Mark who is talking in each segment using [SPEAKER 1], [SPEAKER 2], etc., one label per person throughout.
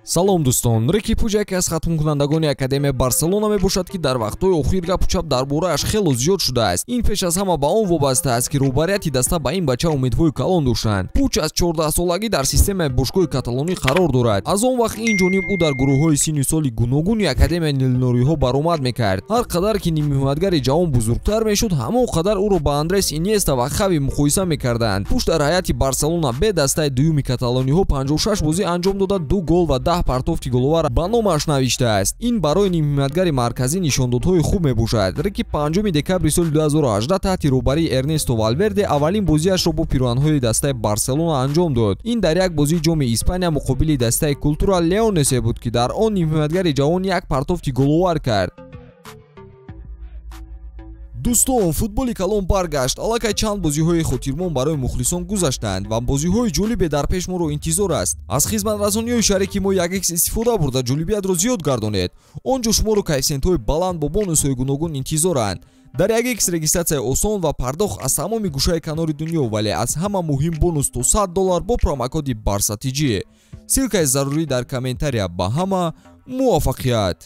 [SPEAKER 1] салом дӯстон, Рики Пуч яке аз хатмкунандагони Академияи Барселона мебошад ки дар вақтҳои охир гапучап дар борааш хело зиёд шудааст. Ин пеш аз ҳама ба он вобаста аст ки роҳбарияти даста ба ин бача умедҳои калон доштанд. Пуч аз 14-солагӣ дар системаи бошгоҳи каталонӣ қарор дорад. Аз он вақт инҷониб ӯ дар гурӯҳҳои синни соли гуногуни Академияи нилнориҳо баромад мекард. Ҳар қадар ки нимҳиматгари ҷавон бузургтар мешуд, ҳамон қадар ӯро ба Андрес Иньеста ва Хави муқоиса мекарданд. Пуч дар ҳайати Барселона бе дастаи дуюми каталониҳо 56 бозӣ анҷом дода 2 гол ва 10 партофти головар ба номаш навиштааст. Ин барои нимҳиматгари марказӣ нишондодҳои хуб мебошад. Рики 5 декабри соли 2018 таҳти роҳбарии Эрнесто Валверде аввалин бозиашро бо пируанҳои дастаи Барселона анҷом дод. Ин дар як бозии ҷоми Испания муқобили дастаи Культура Леонесе буд ки дар он нимҳиматгари ҷавон як партофти головар кард. Дӯстон, футболи калон баргашт. Аллакай чанд бозиҳои хотирмон барои мухлисон гузаштанд ва бозиҳои ҷолибе дар пеш моро интизор аст. Аз хизматрасониҳои шарики мо 1x истифода бурда ҷолибиятро зиёд гардонед. Он ҷо шуморо коэффициентҳои баланд бо бонусҳои гуногун интизоранд. Дар 1x регистратсия осон ва пардохт аз тамоми гӯшаи канори дунё, вале аз ҳама муҳим бонус то $100 бо промокоди барсатиҷи. Силкаи зарурӣ дар комментария. Ба ҳама муваффақият.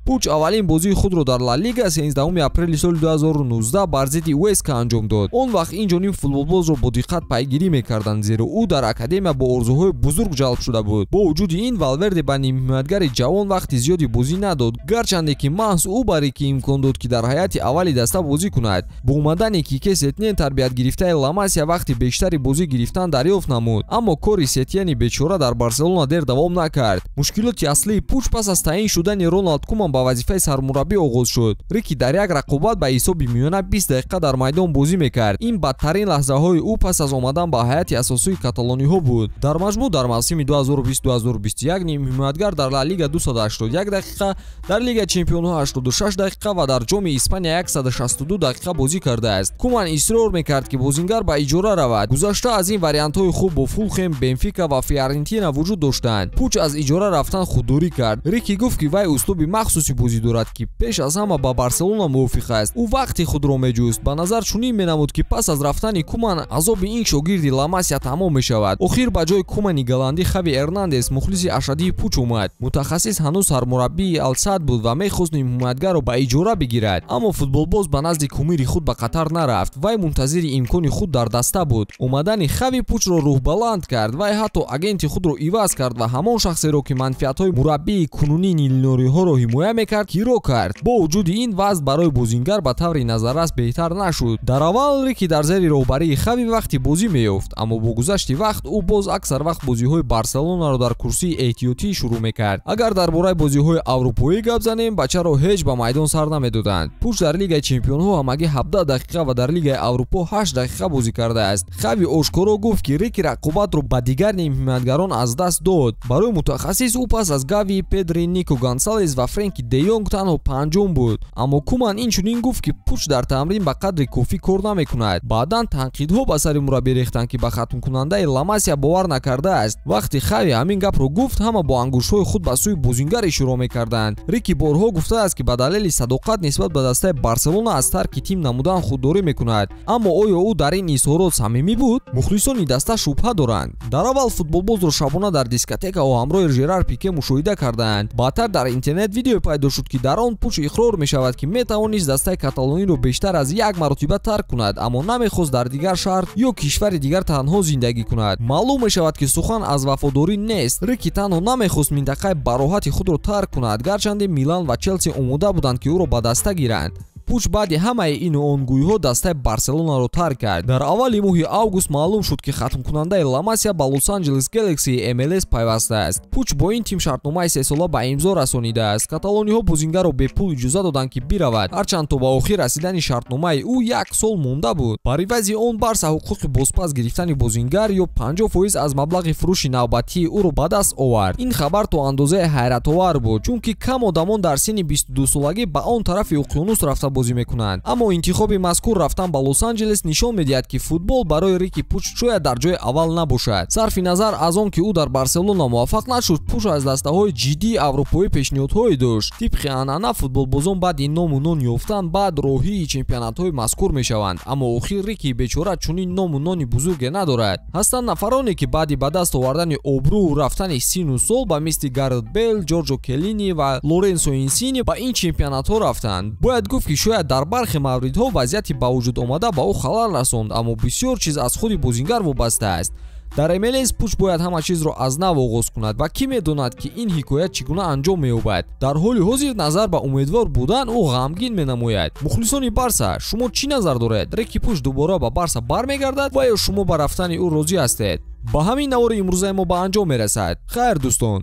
[SPEAKER 1] Пуч аввалин бозии худро дар Ла Лига 17 апрели соли 2019 бар зидди Уэска анҷом дод. Он вақт инҷониб футболбозро бо диққат пайгирӣ мекарданд, зеро ӯ дар академия бо орзуҳои бузург ҷалб шуда буд. Бо вуҷуди ин, Валверде ба нимҳиматгари ҷавон вақти зиёди бозӣ надод, гарчанде ки маҳз ӯ ба Рики имкон дод ки дар ҳайати аввали даста бозӣ кунад. Бо омадани Кике Сетьен тарбиятгирифтаи Ла Масия вақти бештари бозӣ гирифтан дарёфт намуд, аммо кори Сетьени бечора дар Барселона дер давом накард. Мушкилоти аслии Пуч пас аз таъин шудани Роналд Куман ба вазифаи сармураббӣ оғоз шуд. Рики дар як рақобат ба ҳисоби миёна 20 дақиқа дар майдон бозӣ мекард. Ин бадтарин лаҳзаҳои ӯ пас аз омадан ба ҳайати асосии каталониҳо буд. Дар маҷмӯъ дар мавсими 2020-2021 нимҳиматгар дар Ла Лига 281 дақиқа, дар Лигаи Чемпионҳо 86 дақиқа ва дар ҷоми Испания 162 дақиқа бозӣ кардааст. Куман исрор мекард ки бозингар ба иҷора равад. Гузашта аз ин вариантҳои хуб бо Фулхем, Бенфика ва Фиорентина вуҷуд доштанд. Пуч аз иҷора рафтан худдорӣ кард. Рики гуфт ки вай услуби махсуси бозӣ дорад ки пеш аз ҳама ба Барселона мувофиқ аст. Ӯ вақти худро меҷуст. Ба назар чунин менамуд ки пас аз рафтани Куман азоби ин шогирди Ла Масия тамом мешавад. Охир ба ҷои Кумани голландӣ Хави Эрнандес, мухлиси ашадии Пуч омад. Мутахассис ҳанӯз сармураббии Ал-Сад буд ва мехост нимҳиматгарро ба иҷора бигирад. Аммо футболбоз ба назди кумири худ ба Қатар нарафт. Вай мунтазири имкони худ дар даста буд. Омадани Хави Пучро рӯҳбаланд кард. Вай ҳатто агенти худро иваз кард ва ҳамон шахсеро ки манфиатҳои мураббии кунунии нилнориҳоро ҳимоя мекард, киро кард. Бо вуҷуди ин вазъ барои бозингар ба таври назаррас беҳтар нашуд. Дар аввал Рики дар зери роҳбарии Хави вақти бозӣ меёфт, аммо бо гузашти вақт ӯ боз аксар вақт бозиҳои Барселонаро дар курсии эҳтиётӣ шурӯъ мекард. Агар дар бораи бозиҳои аврупоӣ гап занем, бачаро ҳеҷ ба майдон сар намедоданд. Пуч дар Лигаи Чемпионҳо ҳамагӣ 17 дақиқа ва дар Лигаи Аврупо 8 дақиқа бозӣ кардааст. Хави ошкоро гуфт ки Рики рақобатро ба дигар нимҳиматгарон аз даст дод. Барои мутахассис ӯ пас аз Гави, Педри, Нико Гонсалес ва Френки де Йонг танҳо панҷум буд. Аммо Куман инчунин гуфт ки Пуч дар тамрин ба қадри кофӣ кор намекунад. Баъдан танқидҳо ба сари мураббӣ рехтанд ки ба хатмкунандаи Ла Масия бовар накардааст. Вақти Хави ҳамин гапро гуфт, ҳама бо ангуштҳои худ ба сӯи бозингар ишора мекарданд. Рики борҳо гуфтааст ки ба далели садоқат нисбат ба дастаи Барселона аз тарки тим намудан худдорӣ мекунад. Аммо оё ӯ дар ин изҳорот самимӣ буд? Мухлисони даста шубҳа доранд. Дар аввал футболбозро шабона дар дискотекаҳо ҳамроҳи Жерар Пике мушоҳида карданд. Баъдтар дар интернет видео пайдо шуд ки дар он Пуч иқрор мешавад ки метавонист дастаи каталониро бештар аз як маротиба тарк кунад, аммо намехост дар дигар шаҳр ё кишвари дигар танҳо зиндагӣ кунад. Маълум мешавад ки сухан аз вафодорӣ нест. Рики танҳо намехост минтақаи бароҳати худро тарк кунад, гарчанде Милан ва Челси омода буданд ки ӯро ба даста гиранд. Пуч баъди ҳамаи ин онгӯйҳо дастаи Барселонаро тарк кард. Дар аввали моҳи август маълум шуд ки хатмкунандаи Ла Масия ба Лос Анҷелес Galaxy MLS пайвастааст. Пуч бо ин тим шартномаи 3 сола ба имзо расонидааст. Каталониҳо бозингарро бе пул иҷоза доданд ки биравад, ҳарчанд то ба охир расидани шартномаи ӯ 1 сол монда буд. Бар ивази он Барса ҳуқуқи бозпас гирифтани бозингар ё 50% аз маблағи фурӯши навбатии ӯро ба даст овард. Ин хабар то андозае ҳайратовар буд, чунки кам одамон дар синни 22 солагӣ ба он тарафи уқёнус рафта бозӣ мекунанд. Аммо интихоби мазкур рафтан ба Лос Анҷелес нишон медиҳад, ки футбол барои Рики Пуч шояд дар ҷои аввал набошад. Сарфи назар аз он ки ӯ дар Барселона муваффақ нашуд, Пуч аз дастаҳои ҷиддии аврупоӣ пешниҳодҳое дошт. Тибқи анъана футболбозон баъди ному нон ёфтан баъд роҳии чемпионатҳои мазкур мешаванд, аммо охир Рики бечора чунин ному нони бузурге надорад. ҳастанд нафароне ки баъди ба даст овардани обрӯ рафтани сину сол ба мисли Гарет Бейл, Ҷорҷо Келлини ва Лоренсо Инсини ба ин чемпионатҳо рафтанд. Бояд гуфт ки шояд дар бархе мавридҳо вазъияти ба вуҷуд омада ба ӯ халал расонд, аммо бисёр чиз аз худи бозингар вобаста аст. Дар MLS Пуч бояд ҳама чизро аз нав оғоз кунад ва кӣ медонад ки ин ҳикоят чӣ гуна анҷом меёбад. Дар ҳоли ҳозир назар ба умедвор будан ӯ ғамгин менамояд. Мухлисони Барса, шумо чӣ назар доред? Рики Пуч дубора ба Барса бармегардад ва ё шумо ба рафтани ӯ розӣ ҳастед? Ба ҳамин навори имрӯзаи мо ба анҷом мерасад. Хайр дӯстон.